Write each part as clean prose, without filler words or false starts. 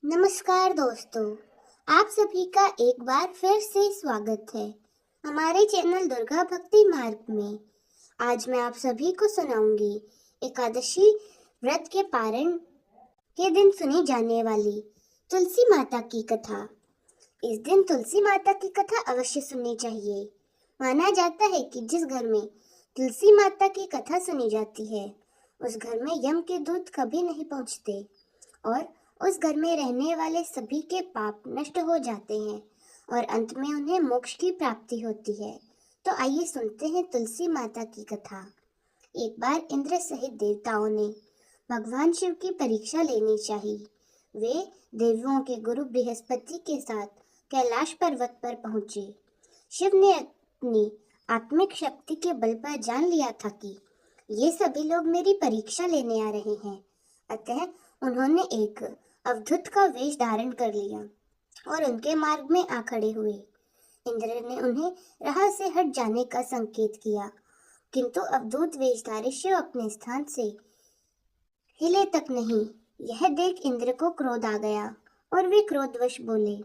नमस्कार दोस्तों, आप सभी का एक बार फिर से स्वागत है हमारे चैनल दुर्गा भक्ति मार्ग में। आज मैं आप सभी को सुनाऊंगी एकादशी व्रत के पारण के दिन सुनी जाने वाली तुलसी माता की कथा। इस दिन तुलसी माता की कथा अवश्य सुननी चाहिए। माना जाता है कि जिस घर में तुलसी माता की कथा सुनी जाती है उस घर में यम के दूत कभी नहीं पहुंचते और उस घर में रहने वाले सभी के पाप नष्ट हो जाते हैं और अंत में उन्हें मोक्ष की प्राप्ति होती है। तो आइए सुनते हैं तुलसी माता की कथा। एक बार इंद्र सहित देवताओं ने भगवान शिव की परीक्षा लेनी चाहिए। वे देवों के गुरु बृहस्पति के साथ कैलाश पर्वत पर पहुंचे। शिव ने अपनी आत्मिक शक्ति के बल पर जान लिया था कि ये सभी लोग मेरी परीक्षा लेने आ रहे हैं। अतः उन्होंने एक अवधूत का वेश धारण कर लिया और उनके मार्ग में आ खड़े हुए। इंद्र ने उन्हें राह से हट जाने का संकेत किया, किंतु अवधूत वेशधारी शिव अपने स्थान से हिले तक नहीं। यह देख इंद्र को क्रोध आ गया और वे क्रोधवश बोले,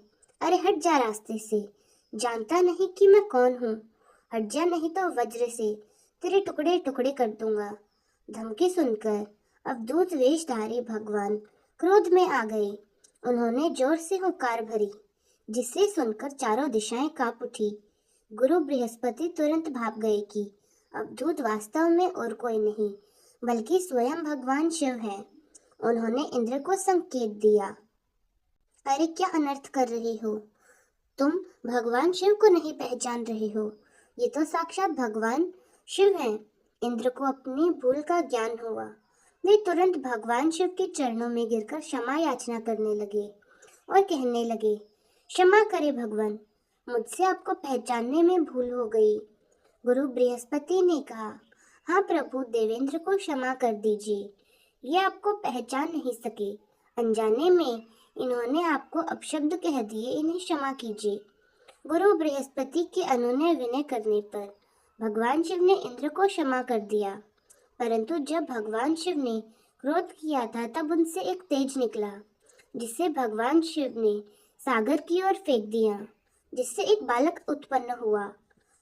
अरे हट जा रास्ते से, जानता नहीं कि मैं कौन हूँ? हट जा, नहीं तो वज्र से तेरे टुकड़े टुकड़े कर दूंगा। धमकी सुनकर अवधूत वेशधारी भगवान क्रोध में आ गए। उन्होंने जोर से हुंकार भरी, जिसे सुनकर चारों दिशाएं कांप उठी। गुरु बृहस्पति तुरंत भाप गए कि अवधूत वास्तव में और कोई नहीं बल्कि स्वयं भगवान शिव है। उन्होंने इंद्र को संकेत दिया, अरे क्या अनर्थ कर रहे हो? तुम भगवान शिव को नहीं पहचान रहे हो? ये तो साक्षात भगवान शिव हैं। इंद्र को अपनी भूल का ज्ञान हुआ। वे तुरंत भगवान शिव के चरणों में गिरकर क्षमा याचना करने लगे और कहने लगे, क्षमा करे भगवान, मुझसे आपको पहचानने में भूल हो गई। गुरु बृहस्पति ने कहा, हाँ प्रभु, देवेंद्र को क्षमा कर दीजिए, ये आपको पहचान नहीं सके। अनजाने में इन्होंने आपको अपशब्द कह दिए, इन्हें क्षमा कीजिए। गुरु बृहस्पति के अनुनय विनय करने पर भगवान शिव ने इंद्र को क्षमा कर दिया। परंतु जब भगवान शिव ने क्रोध किया था तब उनसे एक तेज निकला, जिसे भगवान शिव ने सागर की ओर फेंक दिया, जिससे एक बालक उत्पन्न हुआ।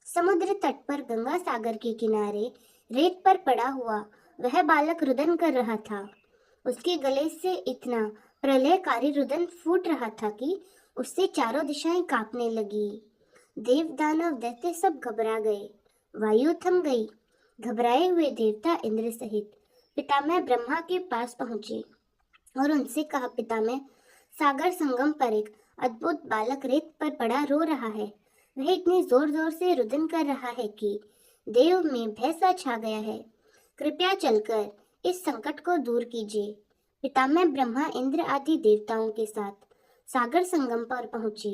समुद्र तट पर गंगा सागर के किनारे रेत पर पड़ा हुआ वह बालक रुदन कर रहा था। उसके गले से इतना प्रलयकारी रुदन फूट रहा था कि उससे चारों दिशाएं कांपने लगी। देव दानव दैत्य सब घबरा गए, वायु थम गई। घबराए हुए देवता इंद्र सहित पितामह ब्रह्मा के पास पहुंचे और उनसे कहा, पितामह, सागर संगम पर एक अद्भुत बालक रेत पर पड़ा रो रहा है। वह इतनी जोर जोर से रुदन कर रहा है कि देव में भय सा छा गया है। कृपया चलकर इस संकट को दूर कीजिए। पितामह ब्रह्मा इंद्र आदि देवताओं के साथ सागर संगम पर पहुंचे।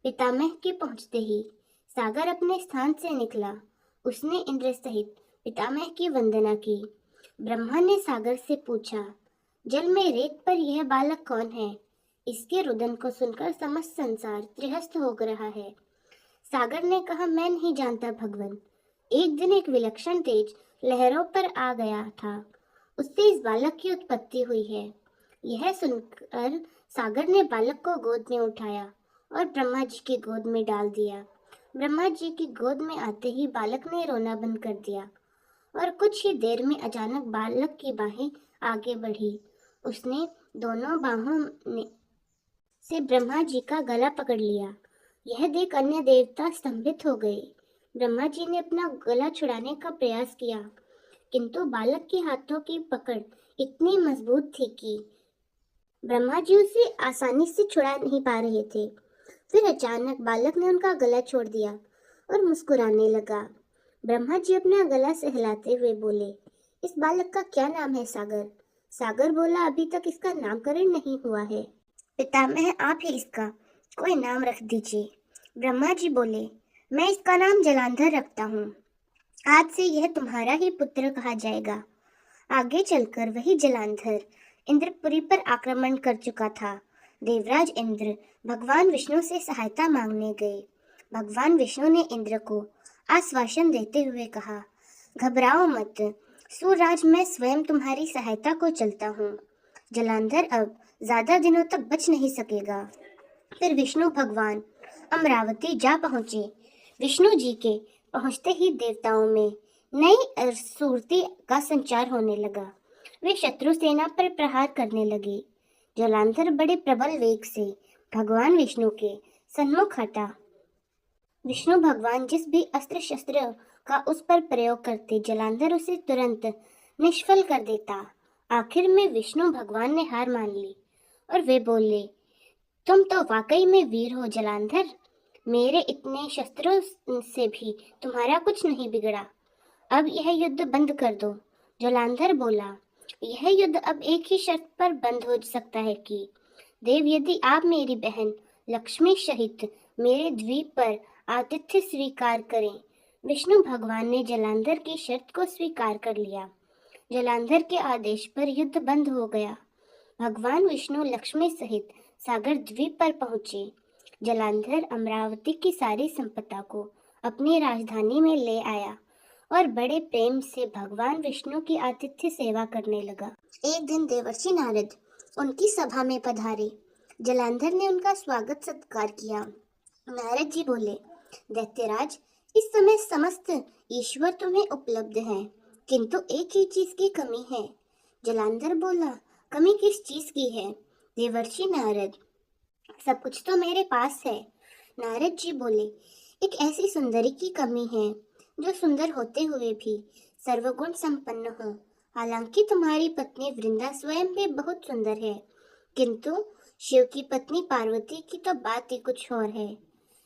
पितामह के पहुंचते ही सागर अपने स्थान से निकला। उसने इंद्र सहित पितामह की वंदना की। ब्रह्मा ने सागर से पूछा, जल में रेत पर यह बालक कौन है? इसके रुदन को सुनकर समस्त संसार त्रिहस्त हो रहा है। सागर ने कहा, मैं नहीं जानता भगवान। एक दिन एक विलक्षण तेज लहरों पर आ गया था, उससे इस बालक की उत्पत्ति हुई है। यह सुनकर सागर ने बालक को गोद में उठाया और ब्रह्मा जी की गोद में डाल दिया। ब्रह्मा जी की गोद में आते ही बालक ने रोना बंद कर दिया और कुछ ही देर में अचानक बालक की बाहें आगे बढ़ी। उसने दोनों बाहों से ब्रह्मा जी का गला पकड़ लिया। यह देख अन्य देवता स्तंभित हो गए। ब्रह्मा जी ने अपना गला छुड़ाने का प्रयास किया, किंतु बालक के हाथों की पकड़ इतनी मजबूत थी कि ब्रह्मा जी उसे आसानी से छुड़ा नहीं पा रहे थे। फिर अचानक बालक ने उनका गला छोड़ दिया और मुस्कुराने लगा। ब्रह्मा जी अपना गला सहलाते हुए बोले, इस बालक का क्या नाम है सागर? सागर बोला, अभी तक इसका नामकरण नहीं हुआ है। पितामह, आप ही इसका कोई नाम रख दीजिए। ब्रह्मा जी बोले, मैं इसका नाम जलांधर रखता हूँ। आज से यह तुम्हारा ही पुत्र कहा जाएगा। आगे चलकर वही जलांधर इंद्रपुरी पर आक्रमण कर चुका था। देवराज इंद्र भगवान विष्णु से सहायता मांगने गए। भगवान विष्णु ने इंद्र को आश्वासन देते हुए कहा, घबराओ मत, सूरराज, मैं स्वयं तुम्हारी सहायता को चलता हूँ। जलांधर अब ज्यादा दिनों तक बच नहीं सकेगा। फिर विष्णु भगवान अमरावती जा पहुंचे। विष्णु जी के पहुंचते ही देवताओं में नई सुरती का संचार होने लगा। वे शत्रु सेना पर प्रहार करने लगे। जलांधर बड़े प्रबल वेग से भगवान विष्णु के सन्मुख हटा। विष्णु भगवान जिस भी अस्त्र शस्त्र का उस पर प्रयोग करते, जलांधर उसे तुरंत निष्फल कर देता। आखिर में विष्णु भगवान ने हार मान ली और वे बोले, तुम तो वाकई में वीर हो जलांधर। मेरे इतने शस्त्रों से भी तुम्हारा कुछ नहीं बिगड़ा। अब यह युद्ध बंद कर दो। जलांधर बोला, यह युद्ध अब एक ही शर्त पर बंद हो सकता है कि देव, यदि आप मेरी बहन लक्ष्मी सहित मेरे द्वीप पर आतिथ्य स्वीकार करें। विष्णु भगवान ने जलांधर की शर्त को स्वीकार कर लिया। जलांधर के आदेश पर युद्ध बंद हो गया। भगवान विष्णु लक्ष्मी सहित सागर द्वीप पर पहुंचे। जलांधर अमरावती की सारी संपदा को अपनी राजधानी में ले आया और बड़े प्रेम से भगवान विष्णु की आतिथ्य सेवा करने लगा। एक दिन देवर्षि नारद उनकी सभा में पधारे। जलांधर ने उनका स्वागत सत्कार किया। नारद जी बोले, दैत्यराज, इस समय समस्त ईश्वर तुम्हें उपलब्ध है, किंतु एक ही चीज की कमी है। जलांधर बोला, कमी किस चीज की है? देवर्षि नारद, सब कुछ तो मेरे पास है। नारद जी बोले, एक ऐसी सुंदरी की कमी है जो सुंदर होते हुए भी सर्वगुण संपन्न हो। हालांकि तुम्हारी पत्नी वृंदा स्वयं भी बहुत सुंदर है, किंतु शिव की पत्नी पार्वती की तो बात ही कुछ और है।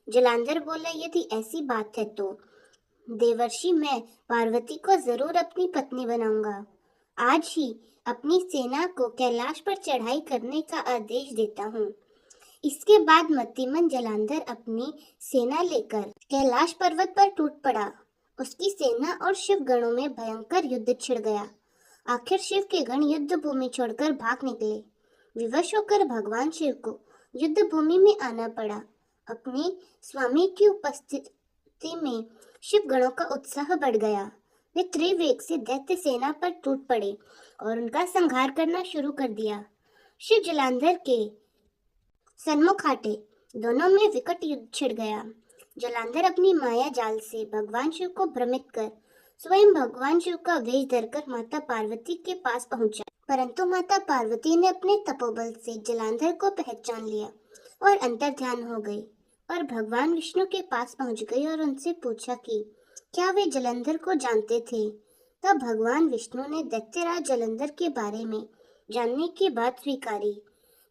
जलांधर बोला, यदि ऐसी बात है तो देवर्षि, मैं पार्वती को जरूर अपनी पत्नी बनाऊंगा। आज ही अपनी सेना को कैलाश पर चढ़ाई करने का आदेश देता हूँ। इसके बाद मतिमन जलांधर अपनी सेना लेकर कैलाश पर्वत पर टूट पड़ा। उसकी सेना और शिव गणों में भयंकर युद्ध छिड़ गया। आखिर शिव के गण युद्ध भूमि छोड़कर भाग निकले। विवश होकर भगवान शिव को युद्ध भूमि में आना पड़ा। अपने स्वामी की उपस्थिति में शिव गणों का उत्साह बढ़ गया। वे त्रिवेग से दैत्य सेना पर टूट पड़े और उनका संहार करना शुरू कर दिया। शिव जलांधर के सन्मुख हटे। दोनों में विकट युद्ध छिड़ गया। जलांधर अपनी माया जाल से भगवान शिव को भ्रमित कर स्वयं भगवान शिव का वेश धरकर माता पार्वती के पास पहुंचा। परंतु माता पार्वती ने अपने तपोबल से जलांधर को पहचान लिया और अंतर्ध्यान हो गई और भगवान विष्णु के पास पहुंच गई और उनसे पूछा कि क्या वे जलंधर को जानते थे। तब भगवान विष्णु ने दैत्यराज जलंधर के बारे में जानने की बात स्वीकारी।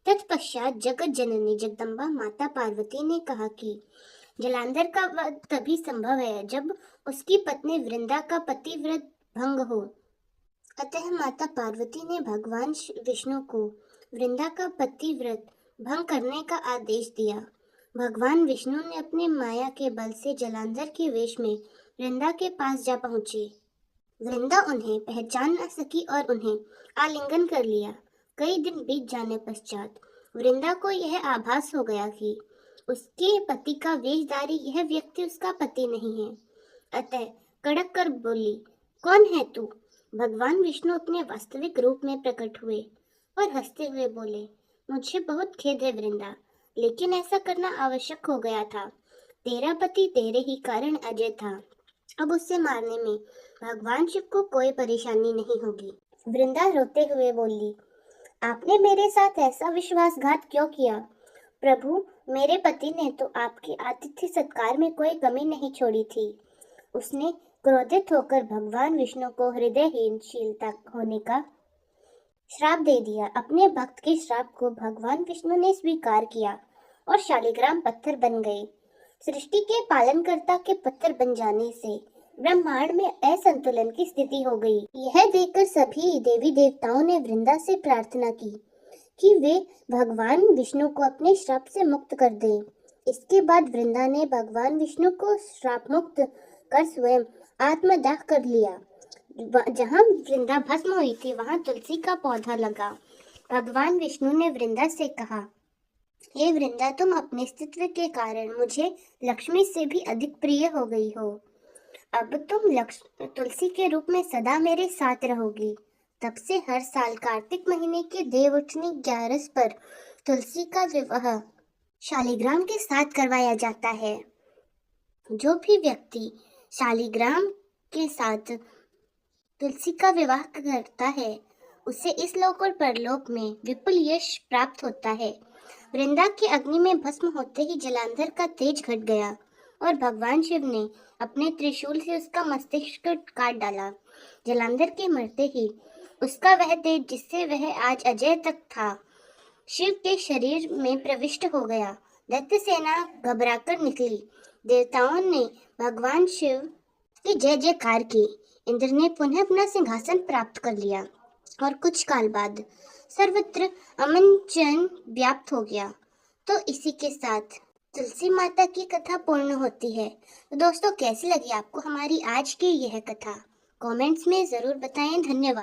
तत्पश्चात जगत जननी जगदम्बा माता पार्वती ने कहा कि जलांधर का वध तभी संभव है जब उसकी पत्नी वृंदा का पतिव्रत भंग हो। अतः माता पार्वती ने भगवान विष्णु को वृंदा का पतिव्रत भंग करने का आदेश दिया। भगवान विष्णु ने अपने माया के बल से जलांधर के वेश में वृंदा के पास जा पहुंचे। वृंदा उन्हें पहचान न सकी और उन्हें आलिंगन कर लिया। कई दिन बीत जाने पश्चात वृंदा को यह आभास हो गया कि उसके पति का वेशधारी यह व्यक्ति उसका पति नहीं है। अतः कड़क कर बोली, कौन है तू? भगवान विष्णु अपने वास्तविक रूप में प्रकट हुए और हंसते हुए बोले, मुझे बहुत खेद है वृंदा, लेकिन ऐसा करना आवश्यक हो गया था। तेरा पति तेरे ही कारण अजय था। अब उसे मारने में भगवान शिव को कोई परेशानी नहीं होगी। वृंदा रोते हुए बोली, आपने मेरे साथ ऐसा विश्वासघात क्यों किया? प्रभु, मेरे पति ने तो आपके आतिथ्य सत्कार में कोई कमी नहीं छोड़ी थी। उसने क्रोधित होकर भगवान विष्णु को हृदयहीनशीलता होने का श्राप दे दिया। अपने भक्त के श्राप को भगवान विष्णु ने स्वीकार किया और शालिग्राम पत्थर बन गए। सृष्टि के पालनकर्ता के पत्थर बन जाने से ब्रह्मांड में असंतुलन की स्थिति हो गई। यह देखकर सभी देवी देवताओं ने वृंदा से प्रार्थना की कि वे भगवान विष्णु को अपने श्राप से मुक्त कर दें। इसके बाद वृंदा ने भगवान विष्णु को श्राप मुक्त कर स्वयं आत्मदाह कर लिया। जहाँ वृंदा भस्म हुई थी वहाँ तुलसी का पौधा लगा। भगवान विष्णु ने वृंदा से कहा, हे वृंदा, तुम अपने अस्तित्व के कारण मुझे लक्ष्मी से भी अधिक प्रिय हो गई हो। अब तुम तुलसी के रूप में सदा मेरे साथ रहोगी। तब से हर साल कार्तिक महीने के देवउठनी 11 पर तुलसी का विवाह शालिग्राम के साथ करवाया जाता है। जो भी व्यक्ति शालिग्राम के साथ तुलसी का विवाह करता है उसे इस लोक और परलोक में विपुल यश प्राप्त होता है। वृंदा की अग्नि में भस्म होते ही जलांधर का तेज घट गया और भगवान शिव ने अपने त्रिशूल से उसका मस्तिष्क काट डाला। जलांधर के मरते ही उसका वह तेज जिससे वह आज अजय तक था शिव के शरीर में प्रविष्ट हो गया। दैत्य सेना घबराकर निकली। देवताओं ने भगवान शिव की जय जयकार की। इंद्र ने पुनः अपना सिंहासन प्राप्त कर लिया और कुछ काल बाद सर्वत्र अमन चैन व्याप्त हो गया। तो इसी के साथ तुलसी माता की कथा पूर्ण होती है। तो दोस्तों, कैसी लगी आपको हमारी आज की यह कथा? कमेंट्स में जरूर बताएं। धन्यवाद।